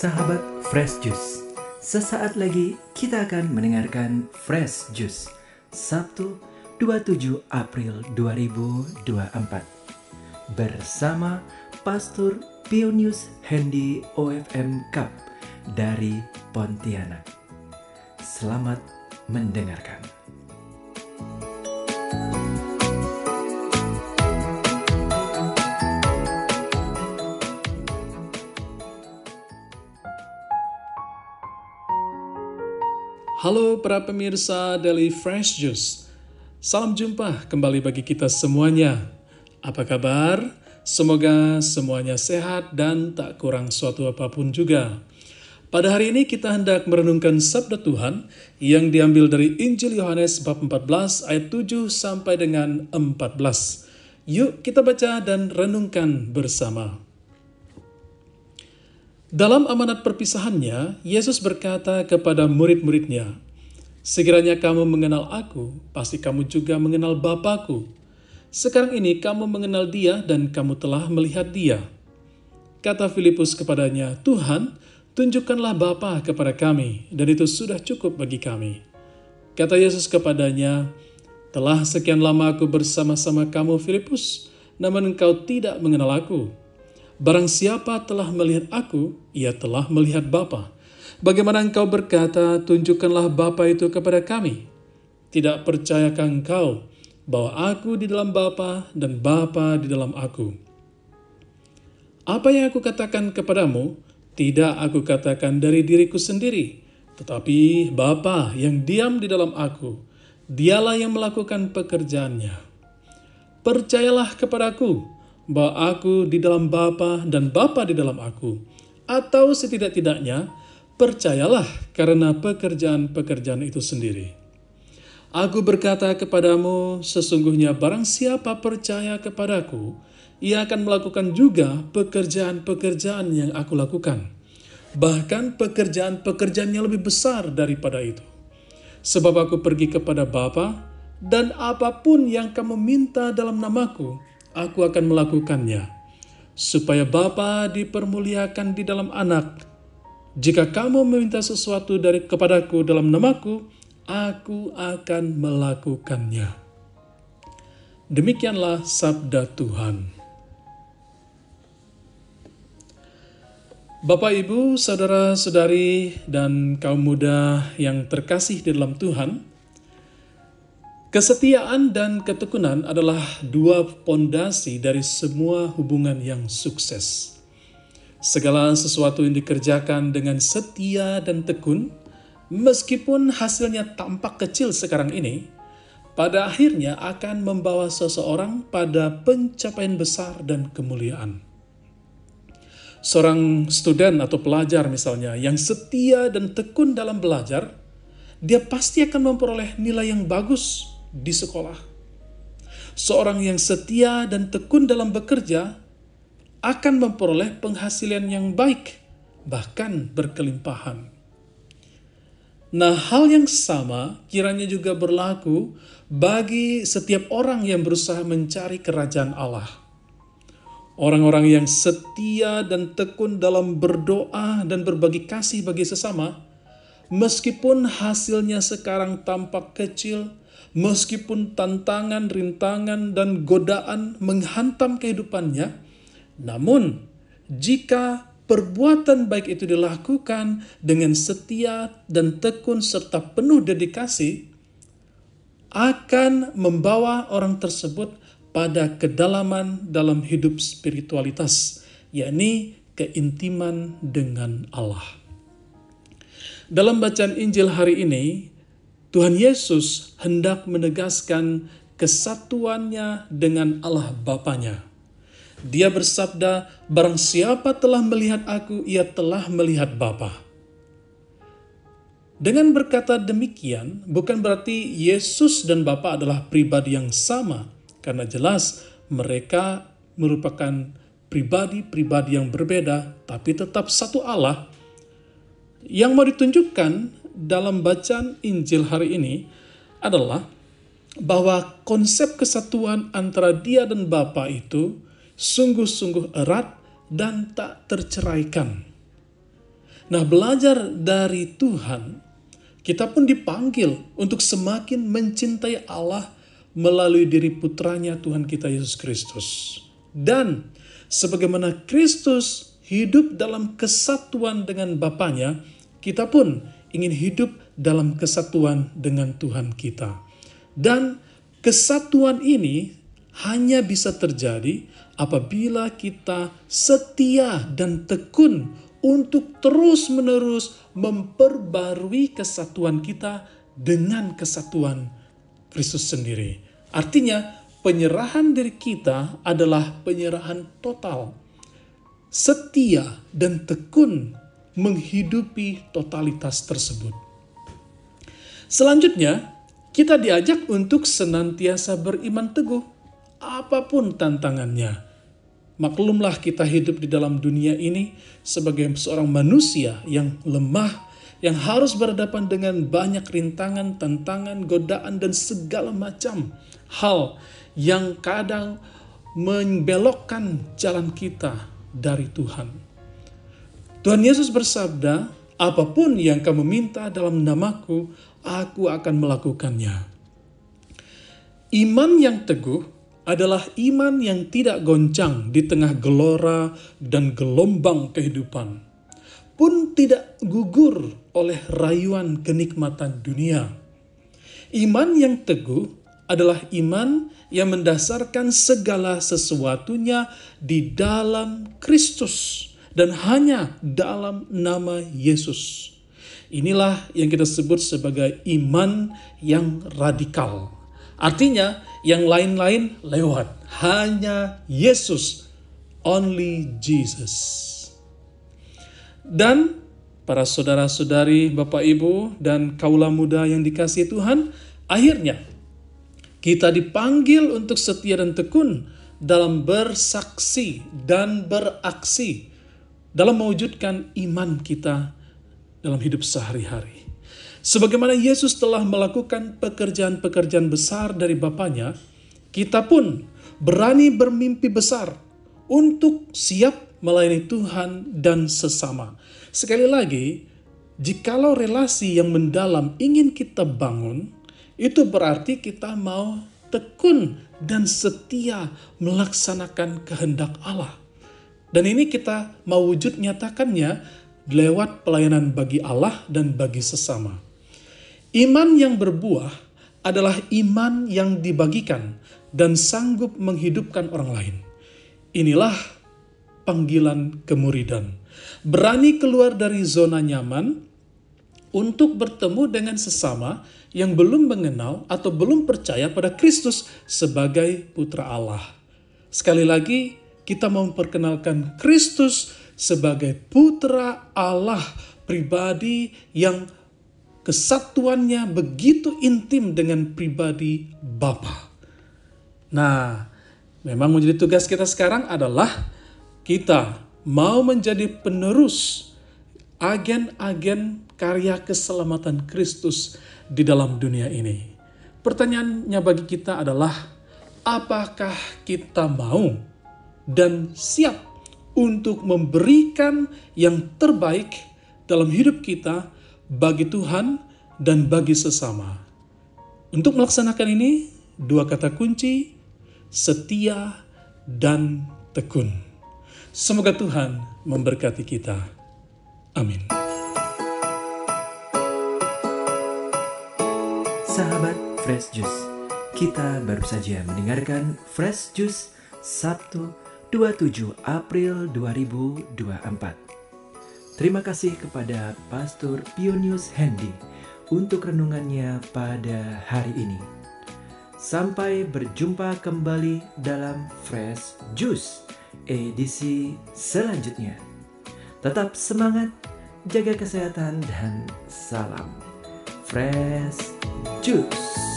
Sahabat Fresh Juice, sesaat lagi kita akan mendengarkan Fresh Juice Sabtu 27 April 2024 bersama Pastor Pionius Hendy OFM Cup dari Pontianak. Selamat mendengarkan. Halo para pemirsa Daily Fresh Juice. Salam jumpa kembali bagi kita semuanya. Apa kabar? Semoga semuanya sehat dan tak kurang suatu apapun juga. Pada hari ini kita hendak merenungkan sabda Tuhan yang diambil dari Injil Yohanes bab 14 ayat 7 sampai dengan 14. Yuk kita baca dan renungkan bersama. Dalam amanat perpisahannya, Yesus berkata kepada murid-muridnya, "Sekiranya kamu mengenal aku, pasti kamu juga mengenal Bapa-Ku. Sekarang ini kamu mengenal Dia dan kamu telah melihat Dia." Kata Filipus kepadanya, "Tuhan, tunjukkanlah Bapa kepada kami, dan itu sudah cukup bagi kami." Kata Yesus kepadanya, "Telah sekian lama aku bersama-sama kamu, Filipus, namun engkau tidak mengenal aku. Barang siapa telah melihat aku, ia telah melihat Bapa. Bagaimana engkau berkata, tunjukkanlah Bapa itu kepada kami? Tidak percayakah engkau bahwa aku di dalam Bapa dan Bapa di dalam aku? Apa yang aku katakan kepadamu, tidak aku katakan dari diriku sendiri, tetapi Bapa yang diam di dalam aku, dialah yang melakukan pekerjaannya. Percayalah kepadaku, bahwa aku di dalam Bapa dan Bapa di dalam aku, atau setidak-tidaknya percayalah karena pekerjaan-pekerjaan itu sendiri. Aku berkata kepadamu, sesungguhnya barang siapa percaya kepadaku, ia akan melakukan juga pekerjaan-pekerjaan yang aku lakukan. Bahkan pekerjaan-pekerjaan yang lebih besar daripada itu. Sebab aku pergi kepada Bapa, dan apapun yang kamu minta dalam namaku, aku akan melakukannya, supaya Bapa dipermuliakan di dalam Anak. Jika kamu meminta sesuatu kepadaku dalam namaku, aku akan melakukannya." Demikianlah sabda Tuhan. Bapak, Ibu, saudara-saudari, dan kaum muda yang terkasih di dalam Tuhan, kesetiaan dan ketekunan adalah dua pondasi dari semua hubungan yang sukses. Segala sesuatu yang dikerjakan dengan setia dan tekun, meskipun hasilnya tampak kecil sekarang ini, pada akhirnya akan membawa seseorang pada pencapaian besar dan kemuliaan. Seorang student atau pelajar misalnya yang setia dan tekun dalam belajar, dia pasti akan memperoleh nilai yang bagus di sekolah. Seorang yang setia dan tekun dalam bekerja akan memperoleh penghasilan yang baik, bahkan berkelimpahan. Nah, hal yang sama kiranya juga berlaku bagi setiap orang yang berusaha mencari kerajaan Allah. Orang-orang yang setia dan tekun dalam berdoa dan berbagi kasih bagi sesama, meskipun hasilnya sekarang tampak kecil, meskipun tantangan, rintangan, dan godaan menghantam kehidupannya, namun jika perbuatan baik itu dilakukan dengan setia dan tekun serta penuh dedikasi, akan membawa orang tersebut pada kedalaman dalam hidup spiritualitas, yakni keintiman dengan Allah. Dalam bacaan Injil hari ini, Tuhan Yesus hendak menegaskan kesatuannya dengan Allah Bapanya. Dia bersabda, "Barang siapa telah melihat aku, ia telah melihat Bapa." Dengan berkata demikian, bukan berarti Yesus dan Bapa adalah pribadi yang sama, karena jelas mereka merupakan pribadi-pribadi yang berbeda, tapi tetap satu Allah. Yang mau ditunjukkan dalam bacaan Injil hari ini adalah bahwa konsep kesatuan antara Dia dan Bapa itu sungguh-sungguh erat dan tak terceraikan. Nah, belajar dari Tuhan, kita pun dipanggil untuk semakin mencintai Allah melalui diri putranya Tuhan kita Yesus Kristus. Dan sebagaimana Kristus hidup dalam kesatuan dengan Bapanya, kita pun ingin hidup dalam kesatuan dengan Tuhan kita. Dan kesatuan ini hanya bisa terjadi apabila kita setia dan tekun untuk terus-menerus memperbarui kesatuan kita dengan kesatuan Kristus sendiri. Artinya, penyerahan diri kita adalah penyerahan total, setia dan tekun menghidupi totalitas tersebut. Selanjutnya, kita diajak untuk senantiasa beriman teguh, apapun tantangannya. Maklumlah kita hidup di dalam dunia ini sebagai seorang manusia yang lemah, yang harus berhadapan dengan banyak rintangan, tantangan, godaan, dan segala macam hal yang kadang membelokkan jalan kita dari Tuhan. Tuhan Yesus bersabda, apapun yang kamu minta dalam namaku, aku akan melakukannya. Iman yang teguh adalah iman yang tidak goncang di tengah gelora dan gelombang kehidupan, pun tidak gugur oleh rayuan kenikmatan dunia. Iman yang teguh adalah iman yang mendasarkan segala sesuatunya di dalam Kristus dan hanya dalam nama Yesus. Inilah yang kita sebut sebagai iman yang radikal. Artinya, yang lain-lain lewat. Hanya Yesus. Only Jesus. Dan para saudara-saudari, Bapak Ibu, dan kaula muda yang dikasihi Tuhan, akhirnya kita dipanggil untuk setia dan tekun dalam bersaksi dan beraksi dalam mewujudkan iman kita dalam hidup sehari-hari. Sebagaimana Yesus telah melakukan pekerjaan-pekerjaan besar dari Bapanya, kita pun berani bermimpi besar untuk siap melayani Tuhan dan sesama. Sekali lagi, jikalau relasi yang mendalam ingin kita bangun, itu berarti kita mau tekun dan setia melaksanakan kehendak Allah. Dan ini kita mau wujud nyatakannya lewat pelayanan bagi Allah dan bagi sesama. Iman yang berbuah adalah iman yang dibagikan dan sanggup menghidupkan orang lain. Inilah panggilan kemuridan. Berani keluar dari zona nyaman untuk bertemu dengan sesama yang belum mengenal atau belum percaya pada Kristus sebagai putra Allah. Sekali lagi, kita memperkenalkan Kristus sebagai putra Allah pribadi yang kesatuannya begitu intim dengan pribadi Bapa. Nah, memang menjadi tugas kita sekarang adalah kita mau menjadi penerus agen-agen karya keselamatan Kristus di dalam dunia ini. Pertanyaannya bagi kita adalah, apakah kita mau dan siap untuk memberikan yang terbaik dalam hidup kita bagi Tuhan dan bagi sesama? Untuk melaksanakan ini, dua kata kunci, setia dan tekun. Semoga Tuhan memberkati kita. Amin. Sahabat Fresh Juice, kita baru saja mendengarkan Fresh Juice Sabtu 27 April 2024. Terima kasih kepada Pastor Pionius Hendy untuk renungannya pada hari ini. Sampai berjumpa kembali dalam Fresh Juice edisi selanjutnya. Tetap semangat, jaga kesehatan, dan salam Fresh Juice.